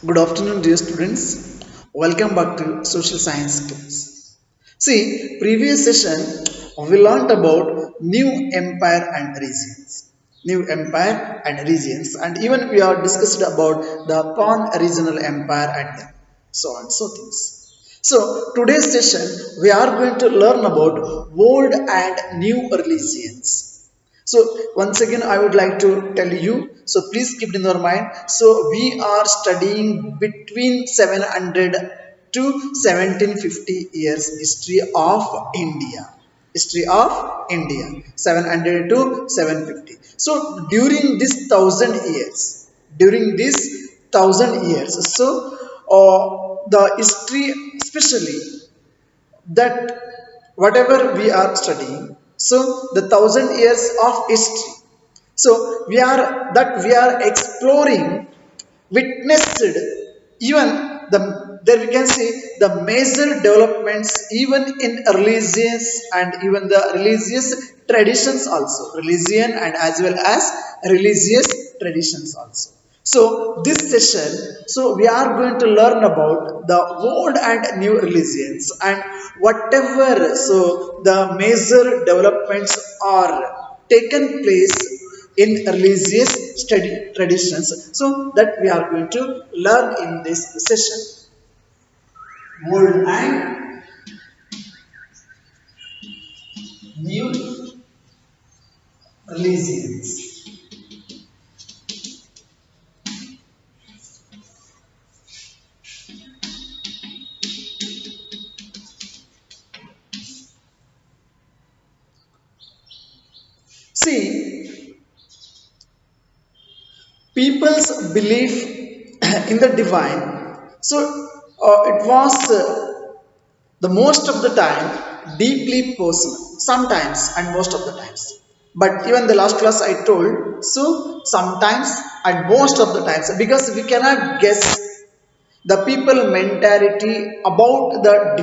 Good afternoon, dear students. Welcome back to Social Science class. See, previous session we learnt about new empire and regions. New empire and regions, and even we are discussed about the pan-regional empire and so on, so things. So today's session we are going to learn about old and new religions. So once again, I would like to tell you. So please keep it in your mind. So we are studying between 700 to 1750 years history of India. History of India, 700 to 750. So during this 1,000 years, so the history, especially that whatever we are studying, so the 1,000 years of history, so we are exploring, witnessed, even the there we can see the major developments even in religious and even the religious traditions also, religion and as well as religious traditions also. So this session, so we are going to learn about the old and new religions and whatever, so the major developments are taken place in religious study traditions, so that we are going to learn in this session. Old and new religions. See, people's belief in the divine, so it was the most of the time deeply personal, sometimes and most of the times. But even the last class I told, so sometimes and most of the times, because we cannot guess the people mentality about the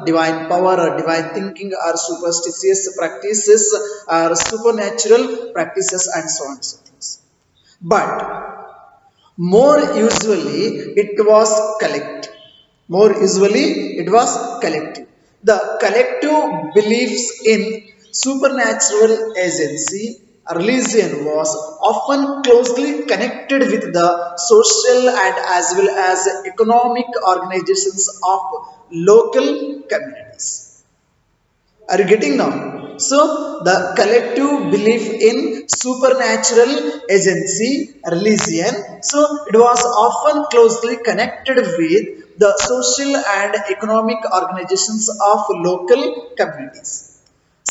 divine power or divine thinking or superstitious practices or supernatural practices and so on and so things. But more usually it was collective. More usually it was collective. The collective beliefs in supernatural agency religion was often closely connected with the social and as well as economic organizations of local communities. Are you getting now? So the collective belief in supernatural agency religion, so it was often closely connected with the social and economic organizations of local communities.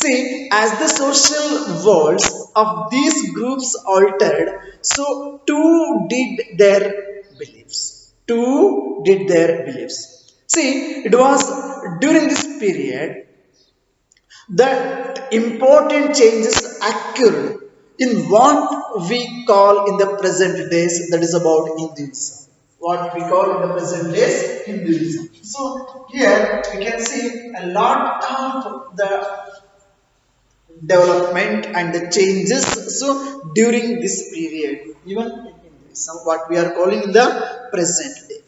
See, as the social worlds of these groups altered, so too did their beliefs. Too did their beliefs. See, it was during this period that important changes occurred in what we call in the present days, that is about Hinduism. What we call in the present days Hinduism. So here we can see a lot of the development and the changes, so during this period, even in Hinduism, what we are calling in the present day.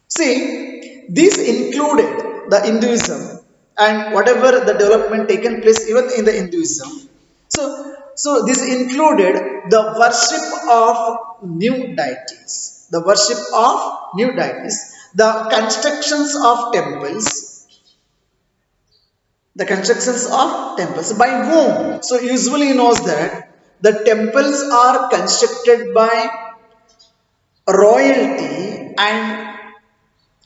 See, these included the Hinduism and whatever the development taken place even in the Hinduism. So this included the worship of new deities, the worship of new deities, the constructions of temples, the constructions of temples by whom? So usually knows that the temples are constructed by royalty and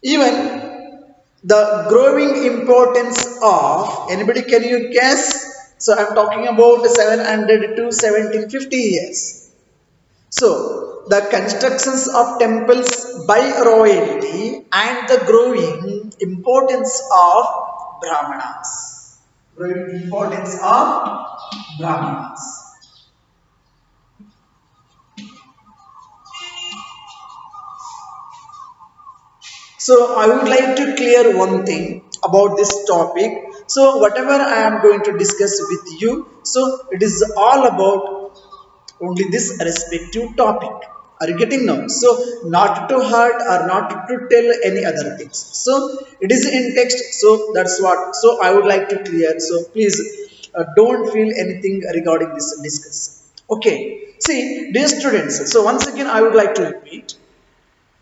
even the growing importance of, anybody can you guess? So I'm talking about 700 to 1750 years. So the constructions of temples by royalty and the growing importance of Brahmanas. Growing importance of Brahmanas. So I would like to clear one thing about this topic. So whatever I am going to discuss with you, so it is all about only this respective topic. Are you getting now? So not to hurt or not to tell any other things. So it is in text. So that's what. So I would like to clear. So please don't feel anything regarding this discuss. Okay. See, dear students. So once again, I would like to repeat.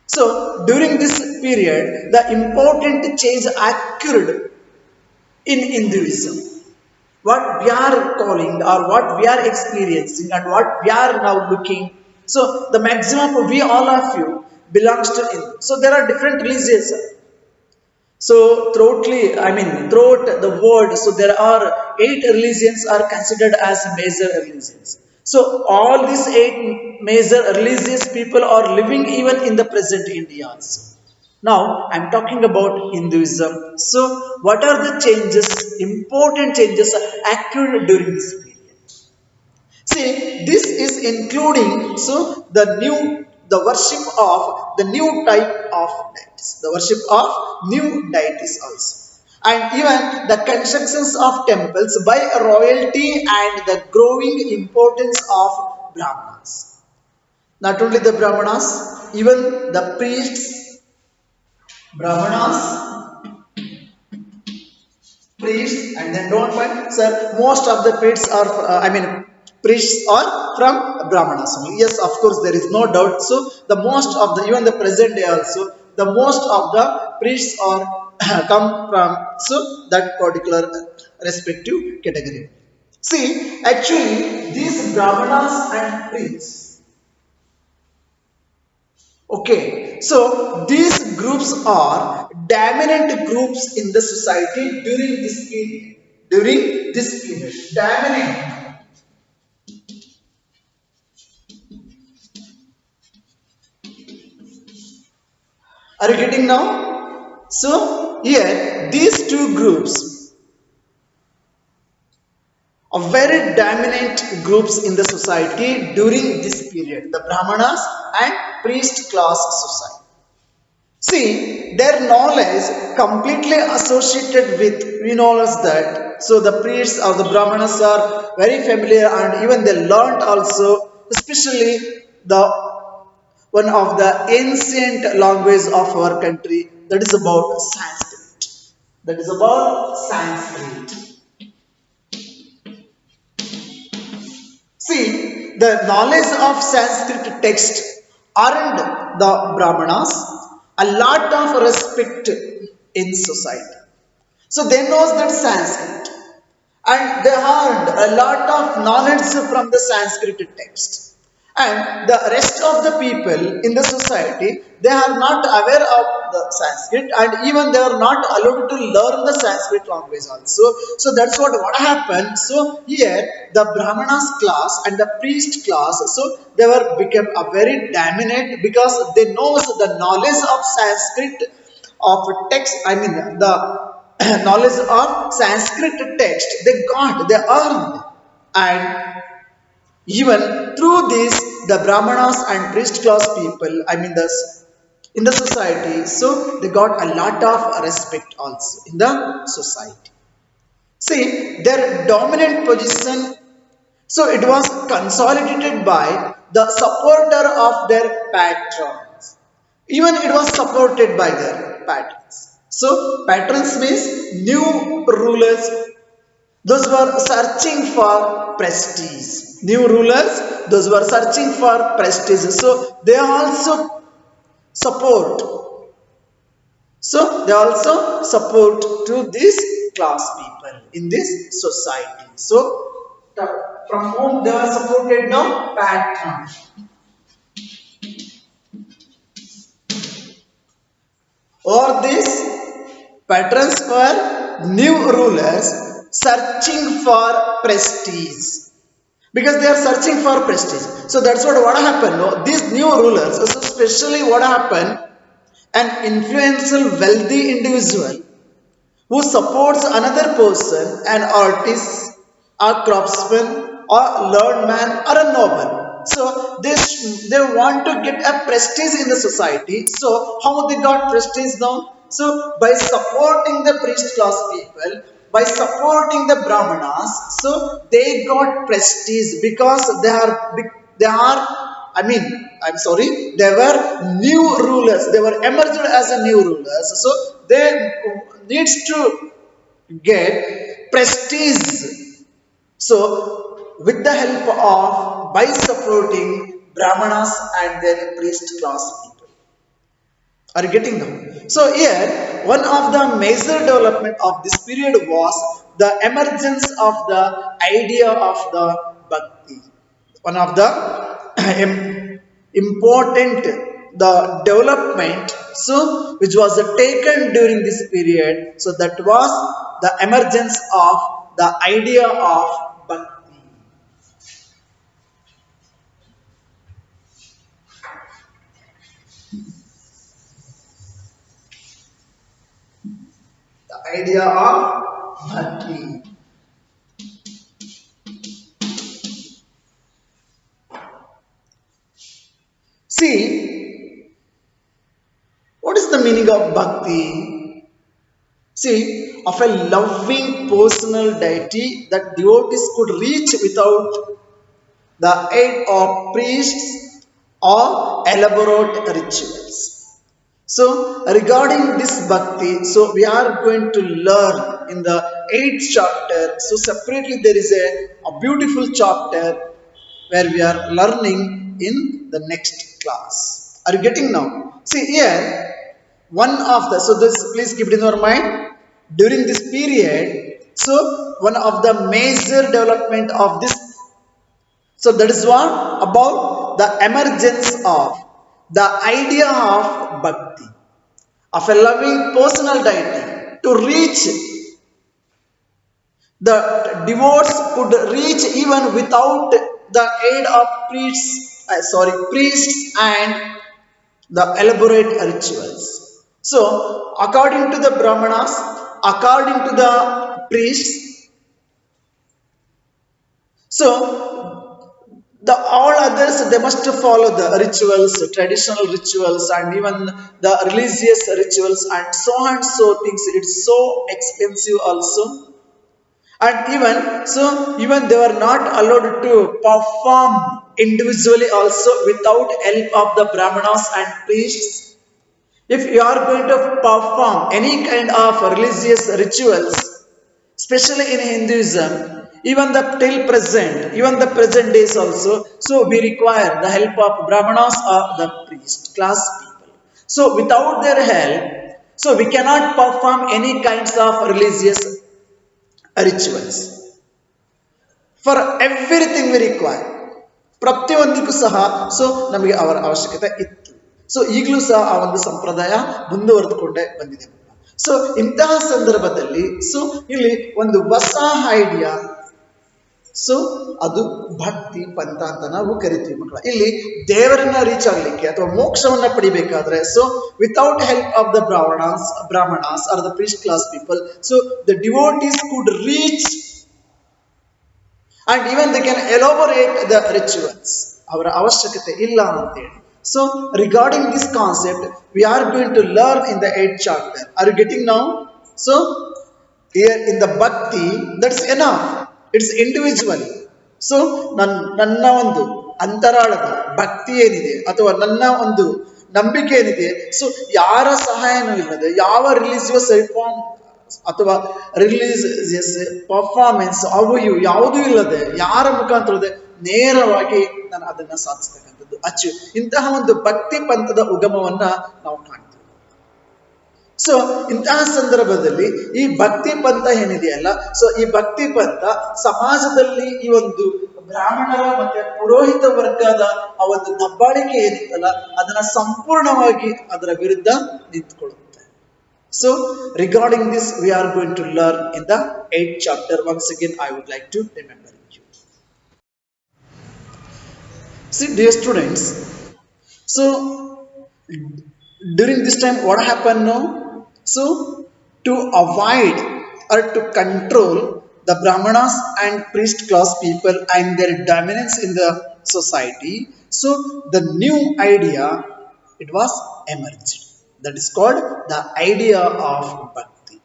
So during this period, the important change occurred in Hinduism. What we are calling or what we are experiencing and what we are now looking. So the maximum we all of you belongs to Hindu. So there are different religions. So throughout the world, so there are 8 religions are considered as major religions. So all these 8 major religious people are living even in the present India also. Now I'm talking about Hinduism. So what are the changes, important changes occurred during this period? See, this is including so the worship of the new type of deities, the worship of new deities also, and even the constructions of temples by royalty and the growing importance of Brahmanas. Not only the Brahmanas, even the priests, Brahmanas priests, and then don't find sir, most of the priests are priests are from Brahmanas only. Yes, of course, there is no doubt. So the most of the, even the present day also, the most of the priests are come from so that particular respective category. See, actually these Brahmanas and priests. Okay, so these groups are dominant groups in the society during this period. During this period, dominant. Are you getting now? So here, these two groups are very dominant groups in the society during this period. The Brahmanas and priest class society. See, their knowledge completely associated with, we know as that. So the priests or the Brahmanas are very familiar and even they learned also, especially the one of the ancient language of our country, that is about Sanskrit. That is about Sanskrit. See, the knowledge of Sanskrit text earned the Brahmanas a lot of respect in society. So they knows that Sanskrit and they earned a lot of knowledge from the Sanskrit text. And the rest of the people in the society, they are not aware of the Sanskrit and even they are not allowed to learn the Sanskrit language also. So that's what happened. So here the Brahmanas class and the priest class, so they were become a very dominant because they know the knowledge of Sanskrit of text. The knowledge of Sanskrit text they got, they earned, and even through this, the Brahmanas and priest class people, in the society, so they got a lot of respect also in the society. See, their dominant position, so it was consolidated by the supporter of their patrons. Even it was supported by their patrons. So, patrons means new rulers, those were searching for prestige. New rulers, those were searching for prestige. So they also support. So they also support to these class people in this society. So from whom they are supported now? Patron. Or these patrons were new rulers searching for prestige, because they are searching for prestige. So that's what happened. No? These new rulers, so especially what happened, an influential wealthy individual who supports another person, an artist, a craftsman, or learned man, or a noble. So they want to get a prestige in the society. So how they got prestige now? So by supporting the priest class people, by supporting the Brahmanas, so they got prestige because they are I mean, I'm sorry, they were new rulers. They were emerged as a new rulers. So they needs to get prestige. So with the help of by supporting Brahmanas and their priest class people. Are you getting now? So here, one of the major development of this period was the emergence of the idea of the bhakti. One of the important the development so which was taken during this period. So that was the emergence of the idea of bhakti. The idea of bhakti. See, what is the meaning of bhakti? See, of a loving personal deity that devotees could reach without the aid of priests or elaborate rituals. So, regarding this bhakti, so we are going to learn in the 8th chapter. So, separately, there is a beautiful chapter where we are learning in the next class. Are you getting now? See, here, one of the, so this, please keep it in your mind. During this period, so one of the major development of this so that is what about the emergence of the idea of bhakti, of a loving personal deity to reach the divorce could reach even without the aid of priests and the elaborate rituals. So, according to the Brahmanas, according to the priests, so the all others they must follow the rituals traditional rituals and even the religious rituals and so on so things it's so expensive also and even they were not allowed to perform individually also without help of the brahmanas and priests if you are going to perform any kind of religious rituals especially in Hinduism, even the present days also. So we require the help of Brahmanas or the priest class people. So without their help, so we cannot perform any kinds of religious rituals. For everything we require. ಪ್ರತಿಯೊಂದಕ್ಕೂ ಸಹ so ನಮಗೆ ಅವರ ಅವಶ್ಯಕತೆ ಇತ್ತು so ಈಗಲೂ ಸಹ ಆ ಒಂದು ಸಂಪ್ರದಾಯ ಮುಂದುವರೆದುಕೊಂಡೇ ಬಂದಿದೆ ಸೊ ಇಂತಹ ಸಂದರ್ಭದಲ್ಲಿ ಸೊ ಇಲ್ಲಿ ಒಂದು ಹೊಸ ಐಡಿಯಾ ಸೊ ಅದು ಭಕ್ತಿ ಪಂಥ ಅಂತ ನಾವು ಕರಿತೀವಿ ಮಕ್ಕಳ ಇಲ್ಲಿ ದೇವರನ್ನ ರೀಚ್ ಆಗ್ಲಿಕ್ಕೆ ಅಥವಾ ಮೋಕ್ಷವನ್ನ ಪಡಿಬೇಕಾದ್ರೆ so without help of the Brahmanas or the priest class people so the devotees could reach and even they can elaborate the rituals ಅವರ ಅವಶ್ಯಕತೆ ಇಲ್ಲ ಅಂತೇಳಿ so regarding this concept we are going to learn in the 8th chapter are you getting now so here in the bhakti that's enough it's individual so ನನ್ನ ಒಂದು ಅಂತರಾಳದ ಭಕ್ತಿ ಏನಿದೆ ಅಥವಾ ನನ್ನ ಒಂದು ನಂಬಿಕೆ ಏನಿದೆ ಸೊ ಯಾರ ಸಹಾಯನೂ ಇಲ್ಲದೆ ಯಾವ ರಿಲಿಜಿಯಸ್ ರಿಫಾರ್ಮ್ ಅಥವಾ ರಿಲೀಜಿಯಸ್ ಪರ್ಫಾರ್ಮೆನ್ಸ್ ಅವು ಇವು ಯಾವುದೂ ಇಲ್ಲದೆ ಯಾರ ಮುಖಾಂತರದೆ ನೇರವಾಗಿ ನಾನು ಅದನ್ನ ಸಾಧಿಸ್ತಕ್ಕಂಥದ್ದು ಅಚೀವ್ ಇಂತಹ ಒಂದು ಭಕ್ತಿ ಪಂಥದ ಉಗಮವನ್ನ ನಾವು ಕಾಣ್ತೀವಿ ಸೊ ಇಂತಹ ಸಂದರ್ಭದಲ್ಲಿ ಈ ಭಕ್ತಿ ಪಂಥ ಏನಿದೆಯಲ್ಲ ಸೊ ಈ ಭಕ್ತಿ ಪಂಥ ಸಮಾಜದಲ್ಲಿ ಈ ಒಂದು ಬ್ರಾಹ್ಮಣರ ಮತ್ತೆ ಪುರೋಹಿತ ವರ್ಗದ ಆ ಒಂದು ದಬ್ಬಾಳಿಕೆ ಏನಿತ್ತಲ್ಲ ಅದನ್ನ ಸಂಪೂರ್ಣವಾಗಿ ಅದರ ವಿರುದ್ಧ ನಿಂತ್ಕೊಳ್ಳುತ್ತೆ So, regarding this, we are going to learn in the 8th chapter. Once again, I would like to remember you. See, dear students, so during this time, what happened now? So, to avoid or to control the Brahmanas and priest class people and their dominance in the society, so the new idea, it was emerged. That is called the idea of bhakti.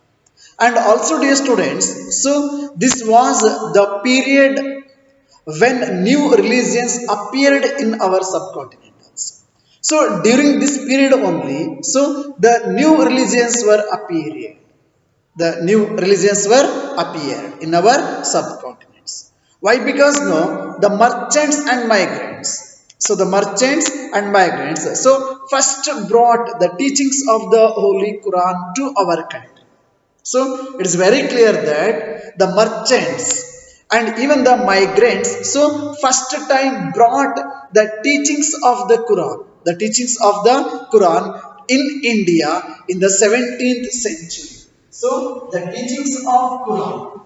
And also dear students, so this was the period when new religions appeared in our subcontinent also. So during this period only, so the new religions were appearing. The new religions were appeared in our subcontinents. Why? Because no, the merchants and migrants. So the merchants and migrants. So first brought the teachings of the Holy Quran to our country. So it is very clear that the merchants and even the migrants, so first time brought the teachings of the Quran, the teachings of the Quran in India in the 17th century. So the teachings of Quran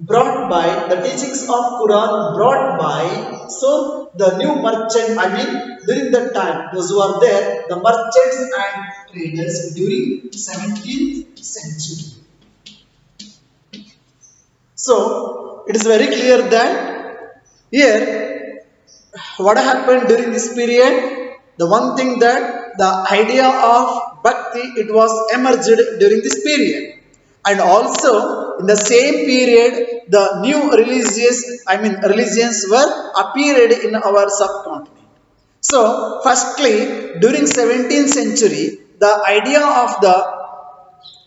the teachings of Quran brought by so the new merchant, I mean during that time those who are there, the merchants and traders during 17th century. So it is very clear that here what happened during this period, the one thing that the idea of bhakti it was emerged during this period, and also in the same period the new religious, I mean religions were appeared in our subcontinent. So firstly during 17th century the idea of the,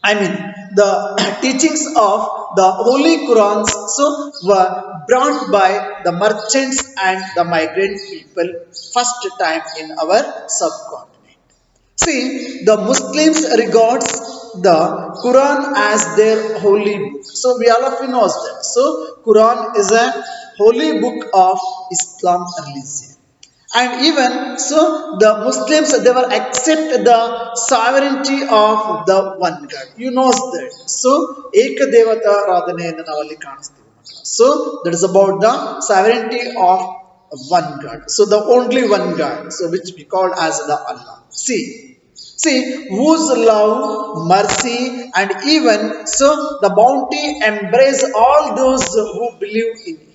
I mean, the teachings of the Holy Qurans so were brought by the merchants and the migrant people first time in our subcontinent. See, the Muslims regards the Quran as their holy book. So we all of you knows that. So Quran is a holy book of Islam religion. And even so, the Muslims they were accept the sovereignty of the one God. You knows that. So Eka Devata Radhane ಎಂದು ನಾವಲ್ಲಿ ಕಾಣಿಸ್ತೀವಿ. So that is about the sovereignty of one God. So the only one God. So which we call as the Allah. See, whose love, mercy, and even so the bounty embrace all those who believe in Him.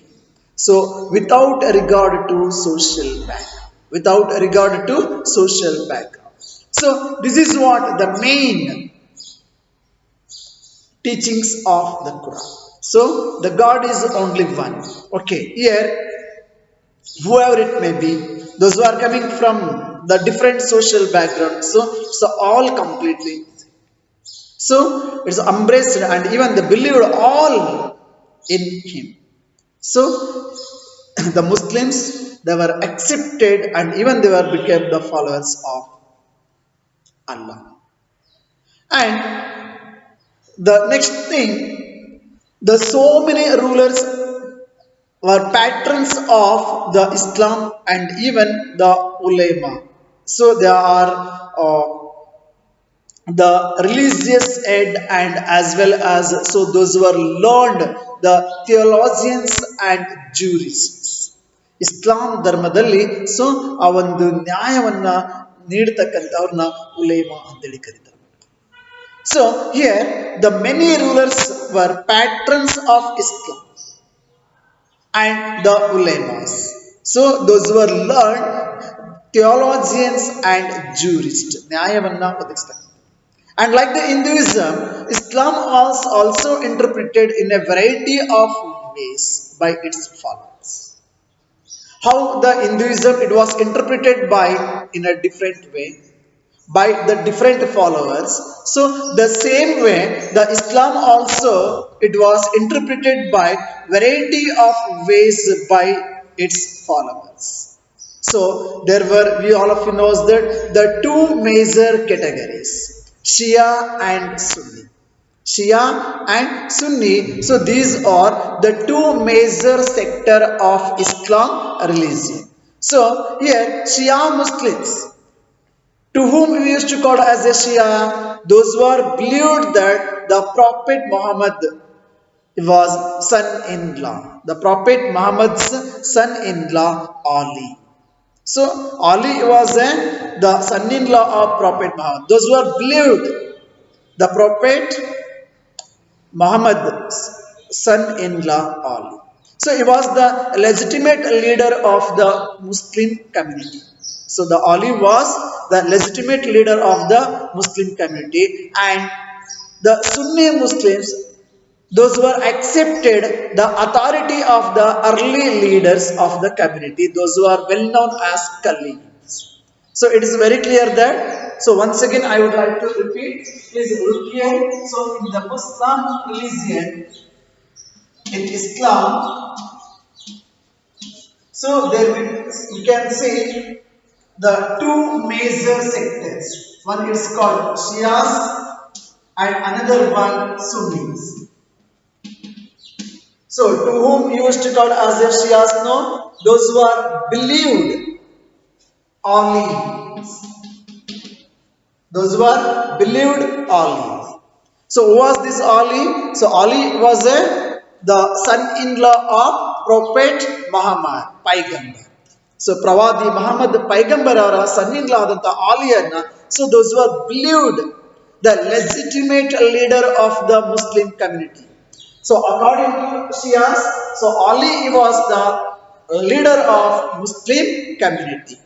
So, without regard to social background, without regard to social background. So, this is what the main teachings of the Quran. So, the God is only one. Okay, here, whoever it may be, those who are coming from the different social background, so all completely. So, it's embraced and even the believed all in Him. So, the Muslims they were accepted and even they were became the followers of Allah. And the next thing, the so many rulers were patrons of the Islam and even the ulema. So they are the religious head and as well as so those who are learned the theologians and jurists. ಇಸ್ಲಾಂ ಧರ್ಮದಲ್ಲಿ so ಆ ಒಂದು ನ್ಯಾಯವನ್ನ ನೀಡತಕ್ಕಂಥವ್ರನ್ನ ಉಲೇಮಾ ಅಂತೇಳಿ ಕರೀತಾರೆ. So here the many rulers var patterns of Islam and the ulemas. So those who are learned theologians and jurists. ನ್ಯಾಯವನ್ನ ಒದಗಿಸ್ತಾರೆ. And like the Hinduism, Islam was also interpreted in a variety of ways by its followers. How the Hinduism it was interpreted by in a different way by the different followers. So the same way the Islam also it was interpreted by variety of ways by its followers. So there were we all of you knows that the two major categories Shia and Sunni. Shia and Sunni. So these are the two major sector of Islam religion. So here Shia Muslims to whom we used to call as a Shia, those who are believed that the Prophet Muhammad was son-in-law. The Prophet Muhammad's son-in-law Ali. So Ali was the son-in-law of Prophet Muhammad. Those who are believed the Prophet Muhammad's son-in-law Ali. So he was the legitimate leader of the Muslim community. So the Ali was the legitimate leader of the Muslim community, and the Sunni Muslims those who are accepted the authority of the early leaders of the community, those who are well known as Khalifs. So it is very clear that. So once again, I would like to repeat. Please look here. So in the Muslim religion, in Islam, so there we can see the two major sectors. One is called Shias and another one Sunnis. So, to whom used to call as a Shias? No, those who are believed only. Those who are believed Ali. So who was this Ali? So Ali was the son-in-law of Prophet Muhammad, Paigambar. So Pravadi Muhammad Paigambar ಅವರ son-in-law ಆದಂತ ಆಲಿಯನ್ನ, so those who are believed the legitimate leader of the Muslim community. So according to Shias, so Ali was the leader of Muslim community.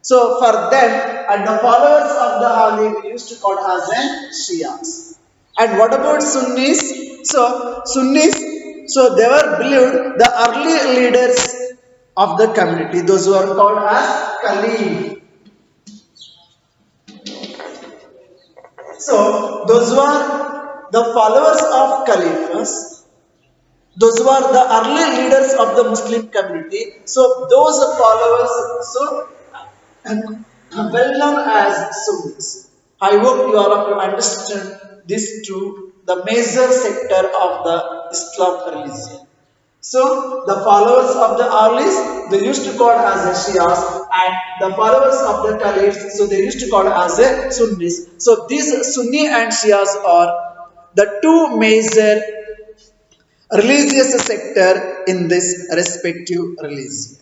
So for them and the followers of the Ali, we used to call as a Shias. And what about Sunnis? So Sunnis, so they were believed the early leaders of the community, those who are called as Khalif. So those who are the followers of Caliphs, those who are the early leaders of the Muslim community, so those followers, so well known as Sunnis. I hope you all of you understand this to the major sector of the Islam religion. So the followers of the Alis, they used to call as a Shias, and the followers of the Caliphs, so they used to call as a Sunnis. So these Sunni and Shias are the two major religious sector in this respective religion.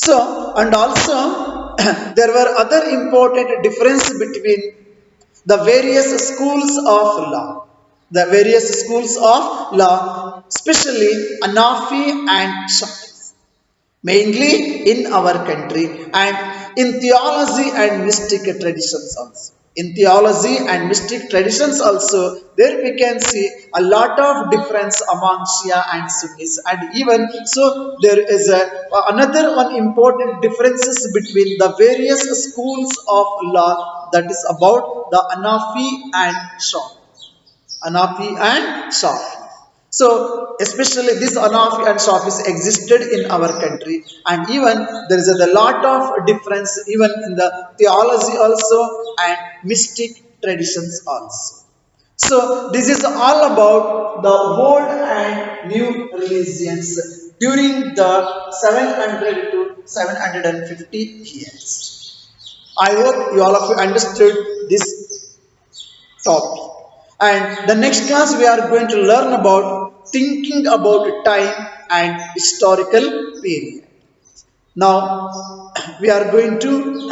So, and also there were other important difference between the various schools of law. The various schools of law, especially Anafi and Shafi, mainly in our country, and in theology and mystic traditions also. In theology and mystic traditions also, there we can see a lot of difference among Shia and Sunnis, and even so there is another one important differences between the various schools of law, that is about the Anafi and Shafi. Anafi and Shafi. So, especially this Anafi and Shafis existed in our country, and even there is a lot of difference even in the theology also and mystic traditions also. So, this is all about the old and new religions during the 700 to 750 years. I hope you all of you understood this topic. And the next class we are going to learn about thinking about time and historical period. Now we are going to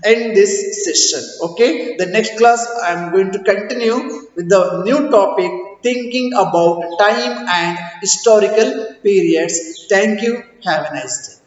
end this session. Okay, the next class I am going to continue with the new topic thinking about time and historical periods. Thank you. Have a nice day.